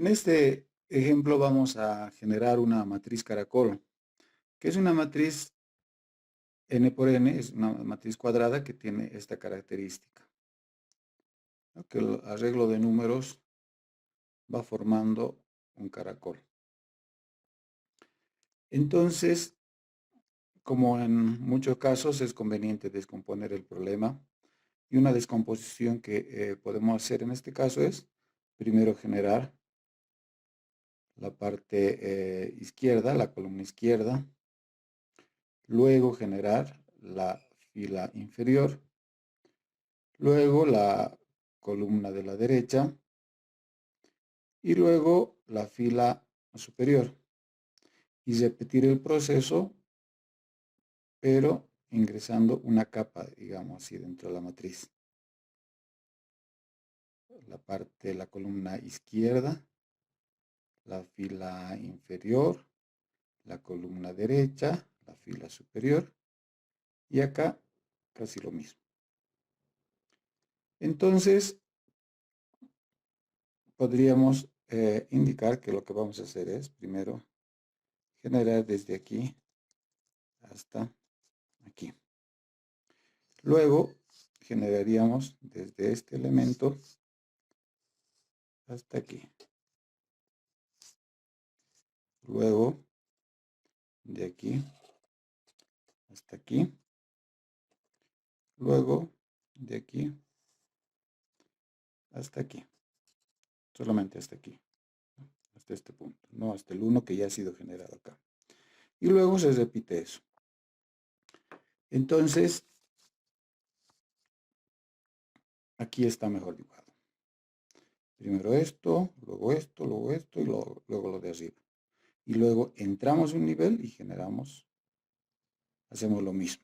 En este ejemplo vamos a generar una matriz caracol, que es una matriz n por n, es una matriz cuadrada que tiene esta característica, ¿no? Que el arreglo de números va formando un caracol. Entonces, como en muchos casos es conveniente descomponer el problema, y una descomposición que podemos hacer en este caso es primero generar la parte izquierda, la columna izquierda, luego generar la fila inferior, luego la columna de la derecha y luego la fila superior, y repetir el proceso pero ingresando una capa, digamos así, dentro de la matriz. La columna izquierda, la fila inferior, la columna derecha, la fila superior, y acá casi lo mismo. Entonces, podríamos indicar que lo que vamos a hacer es, primero, generar desde aquí hasta aquí. Luego, generaríamos desde este elemento hasta aquí. Luego, de aquí hasta aquí. Luego, de aquí hasta aquí. Solamente hasta aquí. Hasta este punto. No hasta el 1 que ya ha sido generado acá. Y luego se repite eso. Entonces, aquí está mejor dibujado. Primero esto, luego esto y luego lo de arriba. Y luego entramos un nivel y generamos, hacemos lo mismo.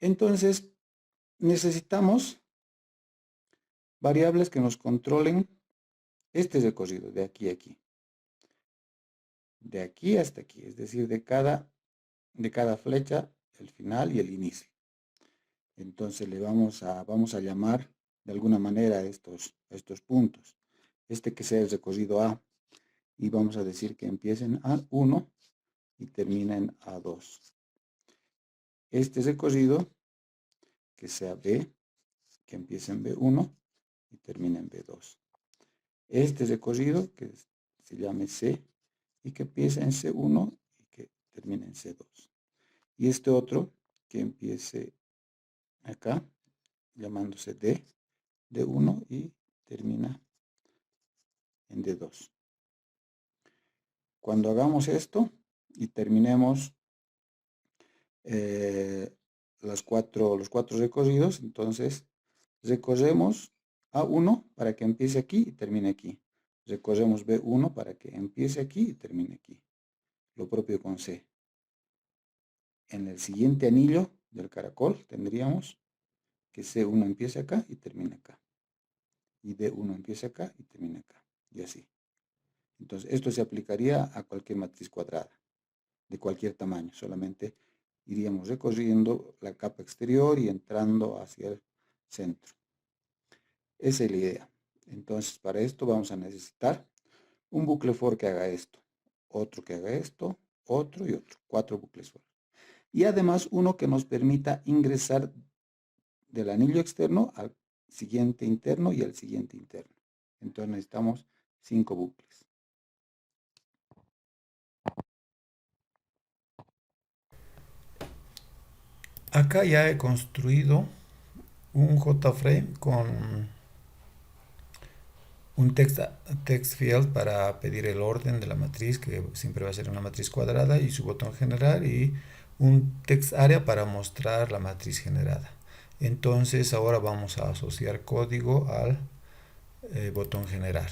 Entonces, necesitamos variables que nos controlen este recorrido de aquí a aquí. De aquí hasta aquí, es decir, de cada flecha, el final y el inicio. Entonces vamos a llamar de alguna manera a estos puntos. Este que sea el recorrido A, y vamos a decir que empiece en A1 y termina en A2. Este recorrido que sea B, que empiece en B1 y termina en B2. Este recorrido que se llame C y que empiece en C1 y que termine en C2. Y este otro que empiece acá, llamándose D1 y termina en D2. Cuando hagamos esto y terminemos los cuatro recorridos, entonces recorremos A1 para que empiece aquí y termine aquí. Recorremos B1 para que empiece aquí y termine aquí. Lo propio con C. En el siguiente anillo del caracol tendríamos que C1 empiece acá y termine acá. Y D1 empiece acá y termine acá. Y así. Entonces, esto se aplicaría a cualquier matriz cuadrada, de cualquier tamaño. Solamente iríamos recorriendo la capa exterior y entrando hacia el centro. Esa es la idea. Entonces, para esto vamos a necesitar un bucle for que haga esto, otro que haga esto, otro y otro. 4 bucles for. Y además uno que nos permita ingresar del anillo externo al siguiente interno y al siguiente interno. Entonces necesitamos 5 bucles. Acá ya he construido un JFrame con un text field para pedir el orden de la matriz, que siempre va a ser una matriz cuadrada, y su botón generar, y un text area para mostrar la matriz generada. Entonces ahora vamos a asociar código al botón generar.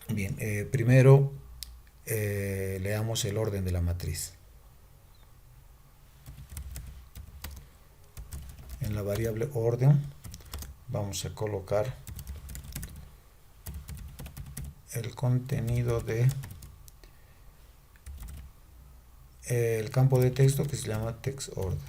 Bien, primero leamos el orden de la matriz. En la variable orden vamos a colocar el contenido de el campo de texto que se llama text order.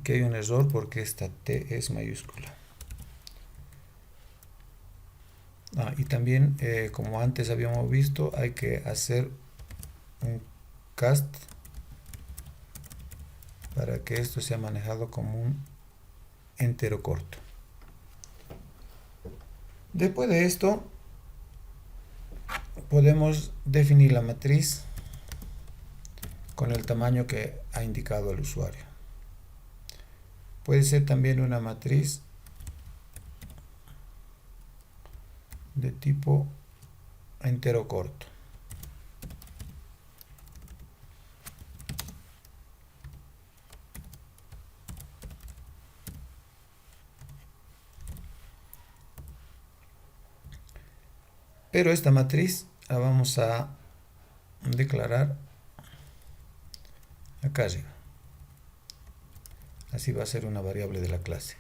Aquí hay un error porque esta T es mayúscula. Y también, como antes habíamos visto, hay que hacer un cast para que esto sea manejado como un entero corto. Después de esto, podemos definir la matriz con el tamaño que ha indicado el usuario. Puede ser también una matriz de tipo entero corto. Pero esta matriz la vamos a declarar acá arriba. Así va a ser una variable de la clase.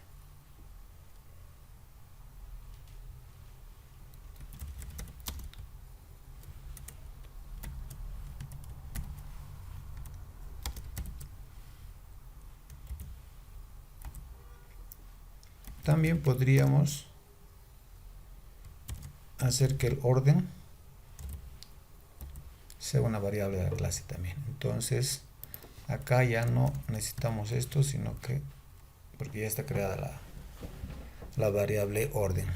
También podríamos hacer que el orden sea una variable de la clase también. Entonces, acá ya no necesitamos esto, sino que, porque ya está creada la variable orden.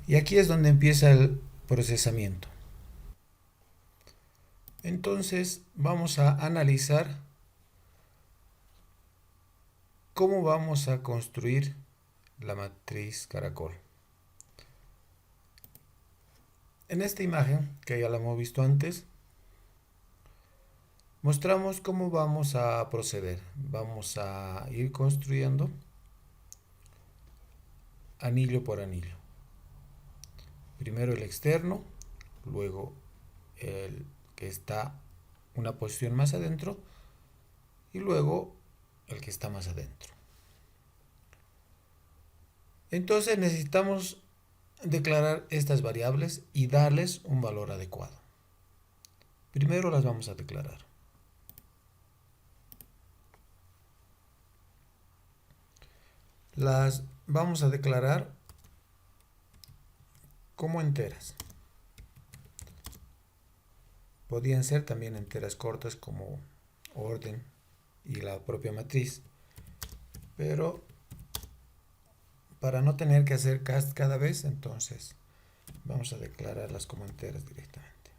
Y aquí es donde empieza el procesamiento. Entonces, vamos a analizar cómo vamos a construir la matriz caracol. En esta imagen, que ya la hemos visto antes, mostramos cómo vamos a proceder. Vamos a ir construyendo anillo por anillo. Primero el externo, luego el que está una posición más adentro y luego el que está más adentro. Entonces necesitamos declarar estas variables y darles un valor adecuado. Primero las vamos a declarar. Las vamos a declarar como enteras. Podrían ser también enteras cortas como orden y la propia matriz, pero para no tener que hacer cast cada vez, entonces vamos a declararlas como enteras directamente.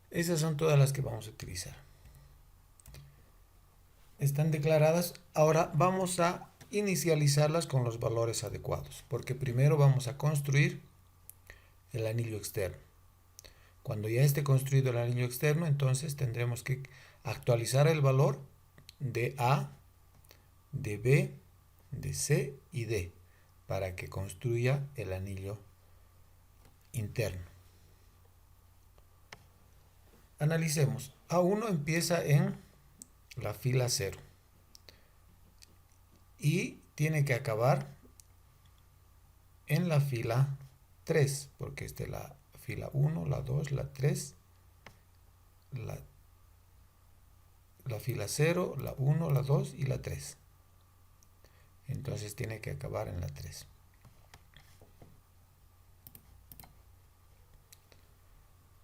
Esas son todas las que vamos a utilizar. Están declaradas. Ahora vamos a inicializarlas con los valores adecuados, porque primero vamos a construir el anillo externo. Cuando ya esté construido el anillo externo, entonces tendremos que actualizar el valor de A, de B, de C y D para que construya el anillo interno. Analicemos. A1 empieza en la fila 0 y tiene que acabar en la fila 3, porque esta es la fila 1, la 2, la 3, la fila 0, la 1, la 2 y la 3. Entonces tiene que acabar en la 3.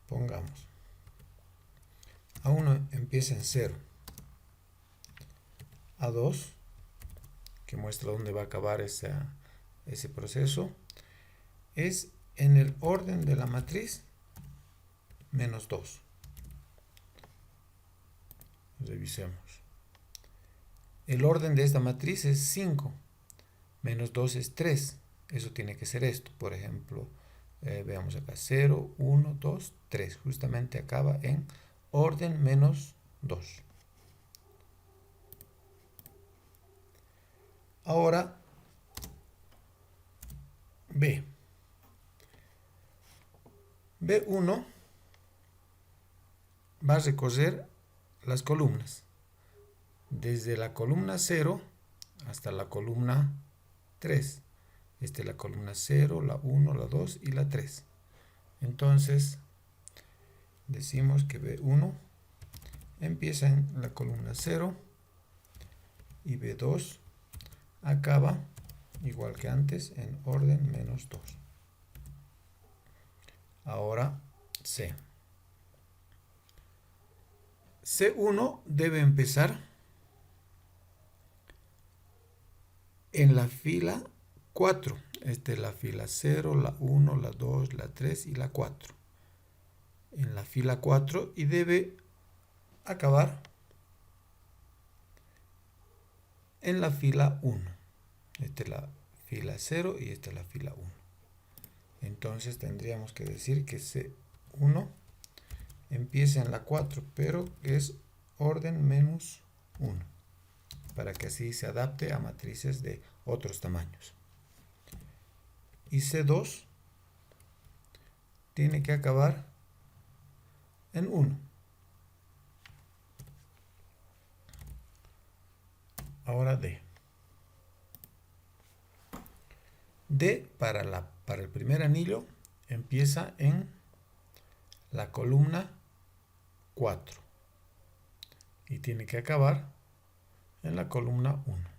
Pongamos. A1 empieza en 0. A2, que muestra dónde va a acabar ese proceso, es en el orden de la matriz menos 2. Revisemos. El orden de esta matriz es 5. Menos 2 es 3. Eso tiene que ser esto. Por ejemplo, veamos acá. 0, 1, 2, 3. Justamente acaba en orden menos 2. Ahora, B. B1 va a recorrer las columnas. Desde la columna 0 hasta la columna 3. Esta es la columna 0, la 1, la 2 y la 3. Entonces, decimos que B1 empieza en la columna 0 y B2 acaba, igual que antes, en orden menos 2. Ahora C. C1 debe empezar en la fila 4. Esta es la fila 0, la 1, la 2, la 3 y la 4. En la fila 4 y debe acabar en la fila 1. Esta es la fila 0 y esta es la fila 1. Entonces tendríamos que decir que C1 empieza en la 4, pero es orden menos 1, para que así se adapte a matrices de otros tamaños. Y C2 tiene que acabar en 1. Ahora D. D para el primer anillo empieza en la columna 4 y tiene que acabar en la columna 1.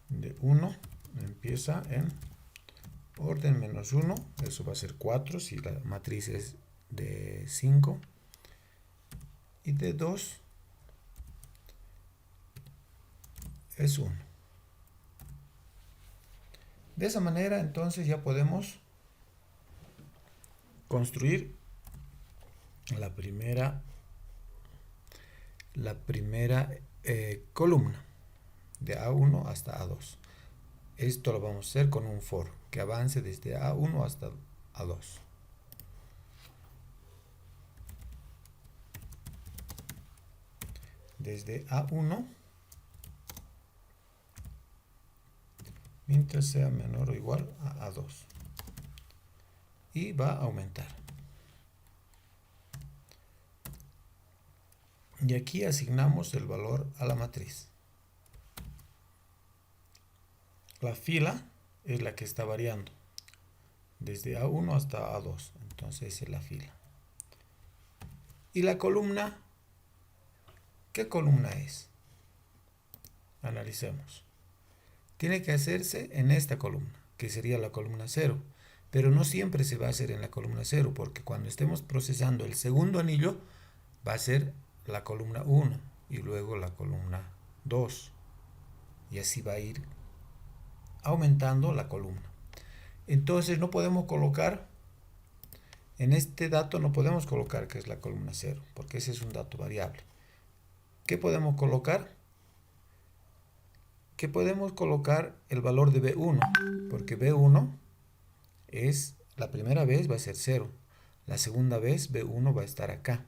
De 1 empieza en orden menos 1, eso va a ser 4 si la matriz es de 5, y de 2 es 1. De esa manera entonces ya podemos construir la primera columna de A1 hasta A2. Esto lo vamos a hacer con un for que avance desde A1 hasta A2. Desde A1, mientras sea menor o igual a A2. Y va a aumentar. Y aquí asignamos el valor a la matriz. La fila es la que está variando desde A1 hasta A2, entonces es la fila. Y la columna, ¿qué columna es? Analicemos. Tiene que hacerse en esta columna, que sería la columna 0, pero no siempre se va a hacer en la columna 0, porque cuando estemos procesando el segundo anillo va a ser la columna 1 y luego la columna 2, y así va a ir aumentando la columna. Entonces no podemos colocar, en este dato no podemos colocar que es la columna 0, porque ese es un dato variable. ¿Qué podemos colocar? Que podemos colocar el valor de B1, porque B1 es, la primera vez va a ser 0, la segunda vez B1 va a estar acá,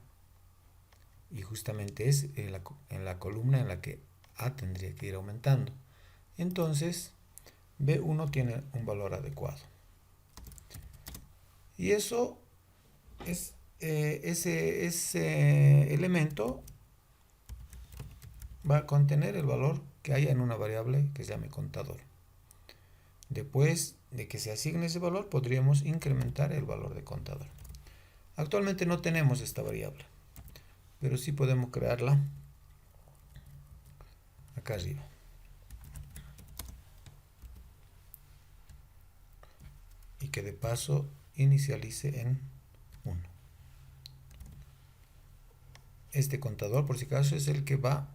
y justamente es en la columna en la que A tendría que ir aumentando. Entonces B1 tiene un valor adecuado. Y eso es ese elemento va a contener el valor que haya en una variable que se llame contador. Después de que se asigne ese valor, podríamos incrementar el valor de contador. Actualmente no tenemos esta variable, pero sí podemos crearla acá arriba. Y que de paso inicialice en 1. Este contador, por si acaso, es el que va a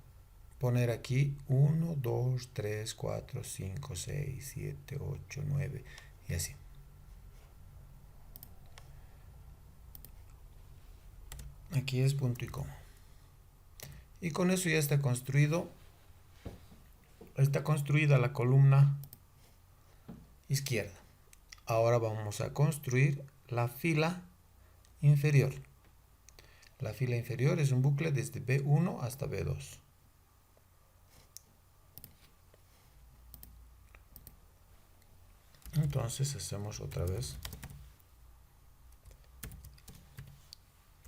poner aquí 1, 2, 3, 4, 5, 6, 7, 8, 9 y así. Aquí es punto y coma. Y con eso ya está construida la columna izquierda. Ahora vamos a construir la fila inferior. La fila inferior es un bucle desde B1 hasta B2. Entonces hacemos otra vez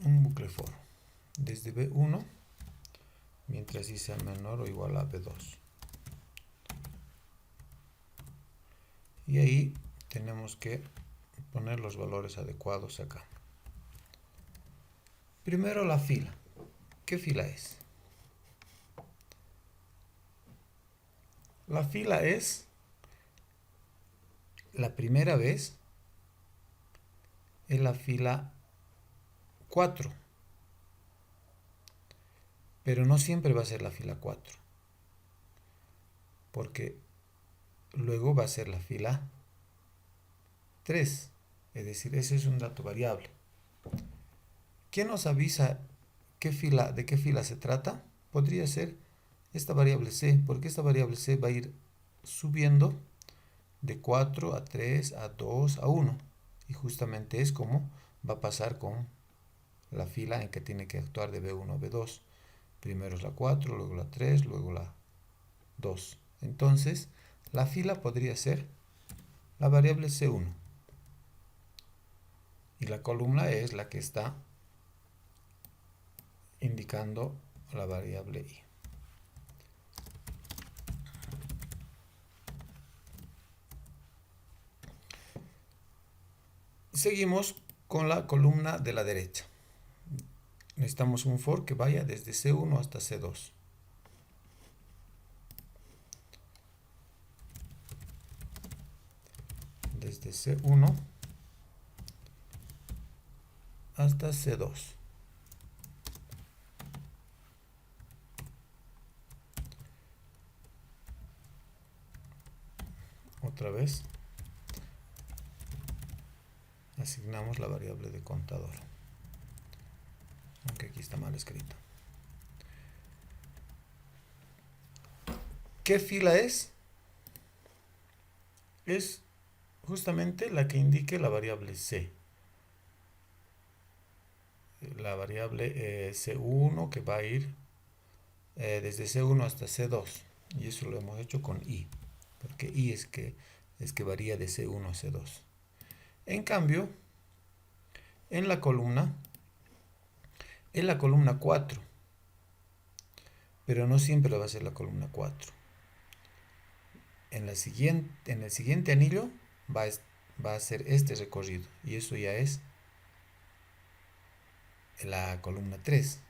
un bucle for desde B1 mientras y sea menor o igual a B2. Y ahí tenemos que poner los valores adecuados acá. Primero la fila. ¿Qué fila es? La fila es la primera vez en la fila 4, pero no siempre va a ser la fila 4, porque luego va a ser la fila 3, es decir, ese es un dato variable. ¿Quién nos avisa de qué fila se trata? Podría ser esta variable c, porque esta variable c va a ir subiendo de 4 a 3, a 2, a 1. Y justamente es como va a pasar con la fila en que tiene que actuar de B1 a B2. Primero es la 4, luego la 3, luego la 2. Entonces, la fila podría ser la variable C1. Y la columna es la que está indicando la variable I. Seguimos con la columna de la derecha. Necesitamos un for que vaya desde C1 hasta C2. Desde C1 hasta C2. Otra vez asignamos la variable de contador, aunque aquí está mal escrito. ¿Qué fila es? Es justamente la que indique la variable c. La variable C1 que va a ir desde C1 hasta C2. Y eso lo hemos hecho con I, porque I es que varía de C1 a C2. En cambio, en la columna 4, pero no siempre va a ser la columna 4. En el siguiente anillo va a ser este recorrido, y eso ya es la columna 3.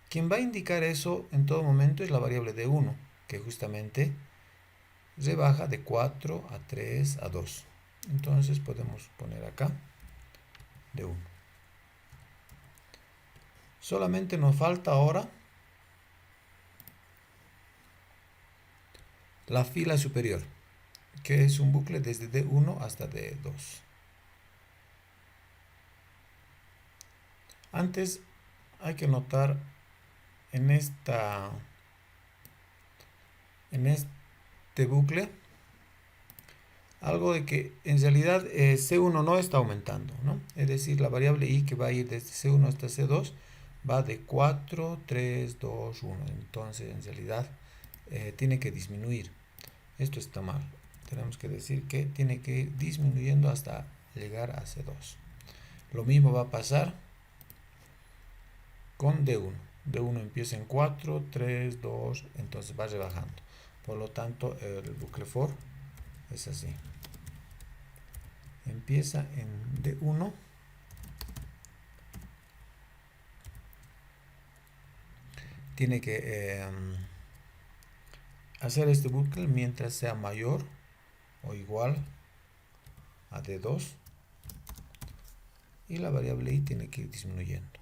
Quien va a indicar eso en todo momento es la variable de 1, que justamente rebaja de 4 a 3 a 2. Entonces podemos poner acá de 1. Solamente nos falta ahora la fila superior, que es un bucle desde D1 hasta D2. Antes hay que notar en este bucle algo de que en realidad C1 no está aumentando, ¿no? Es decir, la variable I que va a ir desde C1 hasta C2 va de 4, 3, 2, 1. Entonces, en realidad, tiene que disminuir. Esto está mal. Tenemos que decir que tiene que ir disminuyendo hasta llegar a C2. Lo mismo va a pasar con D1. D1 empieza en 4, 3, 2, entonces va rebajando. Por lo tanto, el bucle for es así. Empieza en D1. Tiene que hacer este bucle mientras sea mayor o igual a D2. Y la variable I tiene que ir disminuyendo.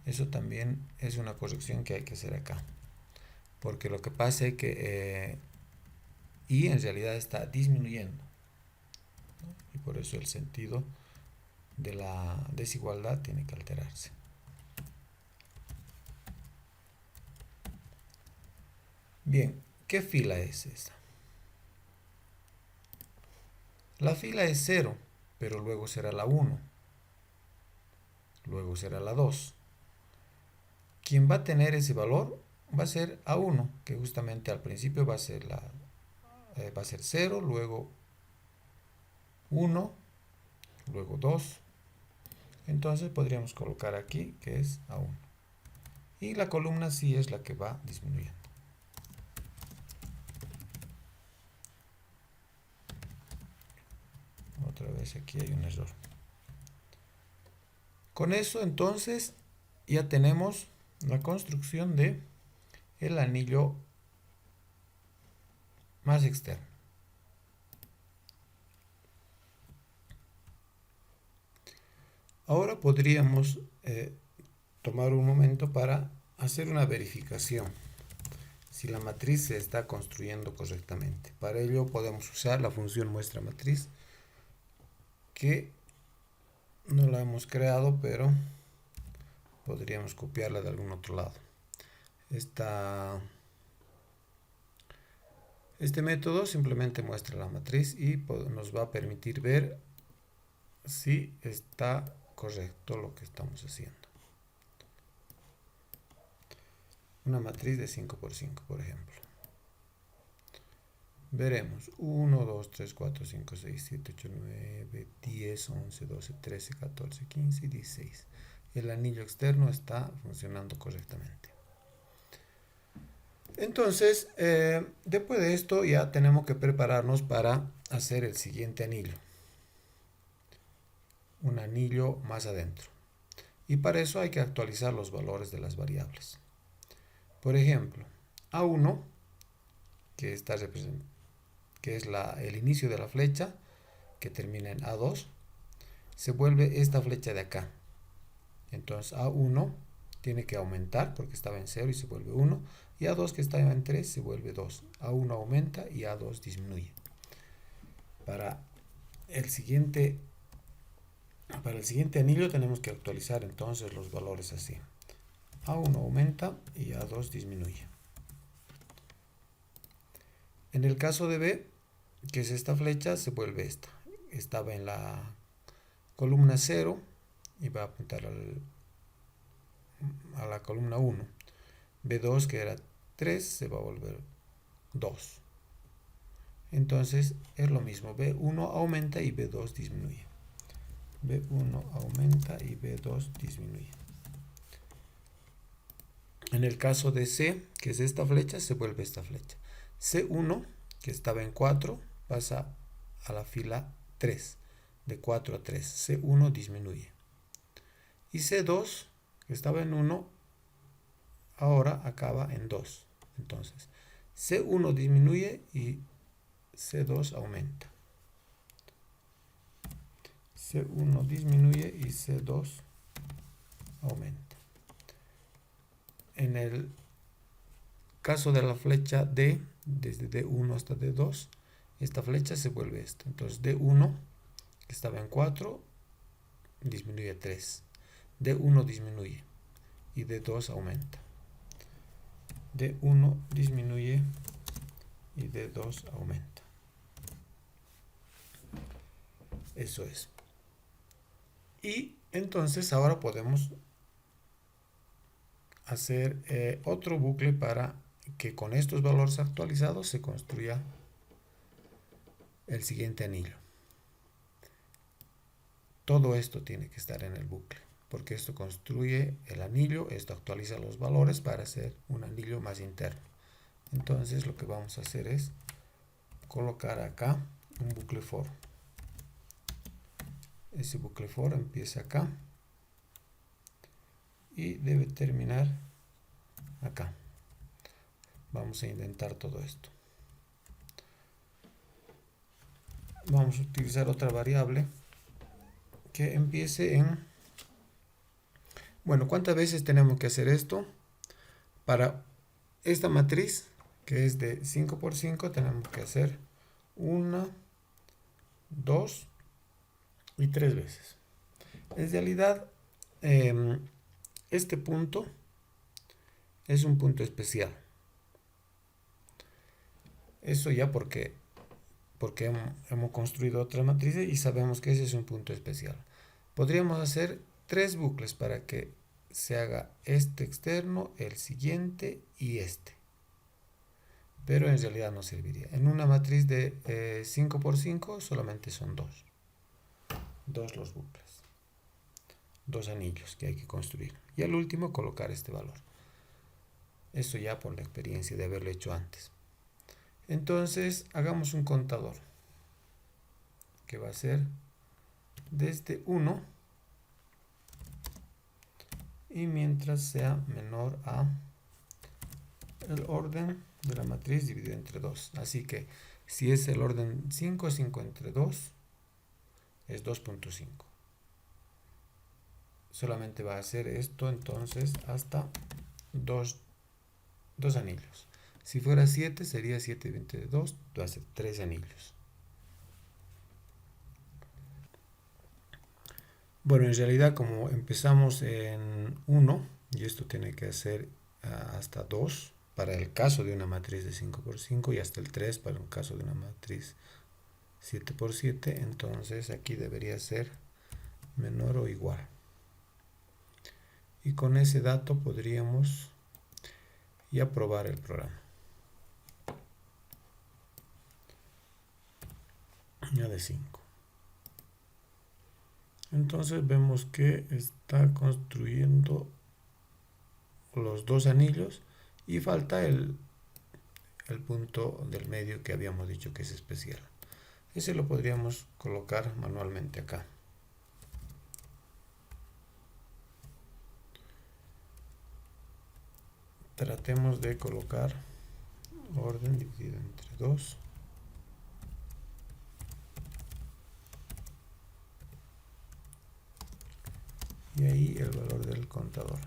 Eso también es una corrección que hay que hacer acá. Porque lo que pasa es que I en realidad está disminuyendo, ¿no? Y por eso el sentido de la desigualdad tiene que alterarse. Bien, ¿qué fila es esta? La fila es 0, pero luego será la 1. Luego será la 2. Quien va a tener ese valor va a ser A1, que justamente al principio va a ser 0, luego 1, luego 2. Entonces podríamos colocar aquí que es A1. Y la columna sí es la que va disminuyendo. Otra otra vez aquí hay un error. Con eso entonces ya tenemos la construcción de el anillo más externo. Ahora podríamos tomar un momento para hacer una verificación si la matriz se está construyendo correctamente. Para ello podemos usar la función muestra matriz, que no la hemos creado, pero podríamos copiarla de algún otro lado. Este método simplemente muestra la matriz y nos va a permitir ver si está correcto lo que estamos haciendo. Una matriz de 5 por 5, por ejemplo. Veremos 1, 2, 3, 4, 5, 6, 7, 8, 9, 10, 11, 12, 13, 14, 15 y 16. El anillo externo está funcionando correctamente. Entonces, después de esto ya tenemos que prepararnos para hacer el siguiente anillo. Un anillo más adentro. Y para eso hay que actualizar los valores de las variables. Por ejemplo, A1, que está representado, que es el inicio de la flecha, que termina en A2, se vuelve esta flecha de acá. Entonces A1 tiene que aumentar porque estaba en 0 y se vuelve 1. Y A2, que estaba en 3, se vuelve 2. A1 aumenta y A2 disminuye. Para el siguiente anillo tenemos que actualizar entonces los valores así. A1 aumenta y A2 disminuye. En el caso de B, que es esta flecha, se vuelve esta. Estaba en la columna 0 y va a apuntar a la columna 1. B2, que era 3, se va a volver 2. Entonces es lo mismo. B1 aumenta y B2 disminuye. B1 aumenta y B2 disminuye. En el caso de C, que es esta flecha, se vuelve esta flecha. C1, que estaba en 4, pasa a la fila 3, de 4 a 3. C1 disminuye. Y C2, que estaba en 1, ahora acaba en 2. Entonces, C1 disminuye y C2 aumenta. C1 disminuye y C2 aumenta. En el caso de la flecha D, desde D1 hasta D2, esta flecha se vuelve esta. Entonces D1, que estaba en 4, disminuye a 3. D1 disminuye y D2 aumenta. D1 disminuye y D2 aumenta. Eso es. Y entonces ahora podemos hacer otro bucle para que con estos valores actualizados se construya el siguiente anillo. Todo esto tiene que estar en el bucle, porque esto construye el anillo, esto actualiza los valores para hacer un anillo más interno. Entonces lo que vamos a hacer es colocar acá un bucle for. Ese bucle for empieza acá y debe terminar acá. Vamos a indentar todo esto. Vamos a utilizar otra variable que empiece en... Bueno, ¿cuántas veces tenemos que hacer esto? Para esta matriz, que es de 5 por 5, tenemos que hacer 1, 2 y 3 veces. En realidad, este punto es un punto especial. Eso ya porque hemos construido otra matriz y sabemos que ese es un punto especial. Podríamos hacer 3 bucles para que se haga este externo, el siguiente y este. Pero en realidad no serviría. En una matriz de 5 por 5 solamente son 2. 2 los bucles. 2 anillos que hay que construir. Y al último colocar este valor. Eso ya por la experiencia de haberlo hecho antes. Entonces hagamos un contador que va a ser desde 1 y mientras sea menor a el orden de la matriz dividido entre 2. Así que si es el orden 5 entre 2, es 2.5. Solamente va a hacer esto entonces hasta 2 anillos. Si fuera 7, sería 7 entre 2, va a ser 3 anillos. Bueno, en realidad como empezamos en 1, y esto tiene que hacer hasta 2 para el caso de una matriz de 5×5 y hasta el 3 para un caso de una matriz 7×7, entonces aquí debería ser menor o igual. Y con ese dato podríamos ya probar el programa. Ya de 5. Entonces vemos que está construyendo los 2 anillos y falta el punto del medio que habíamos dicho que es especial. Ese lo podríamos colocar manualmente acá. Tratemos de colocar orden dividido entre 2. Y ahí el valor del contador.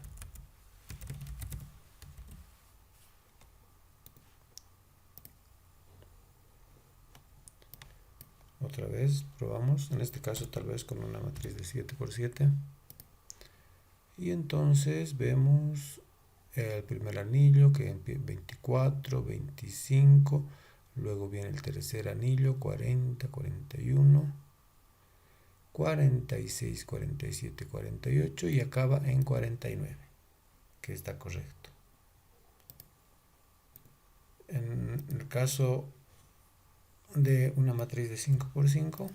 Otra vez probamos, en este caso tal vez con una matriz de 7×7. Y entonces vemos el primer anillo que empieza 24, 25, luego viene el tercer anillo 40, 41, 46, 47, 48 y acaba en 49, que está correcto. En el caso de una matriz de 5×5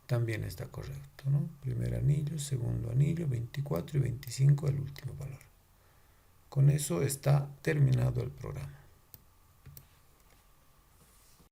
también está correcto, ¿no? Primer anillo, segundo anillo, 24 y 25 el último valor. Con eso está terminado el programa.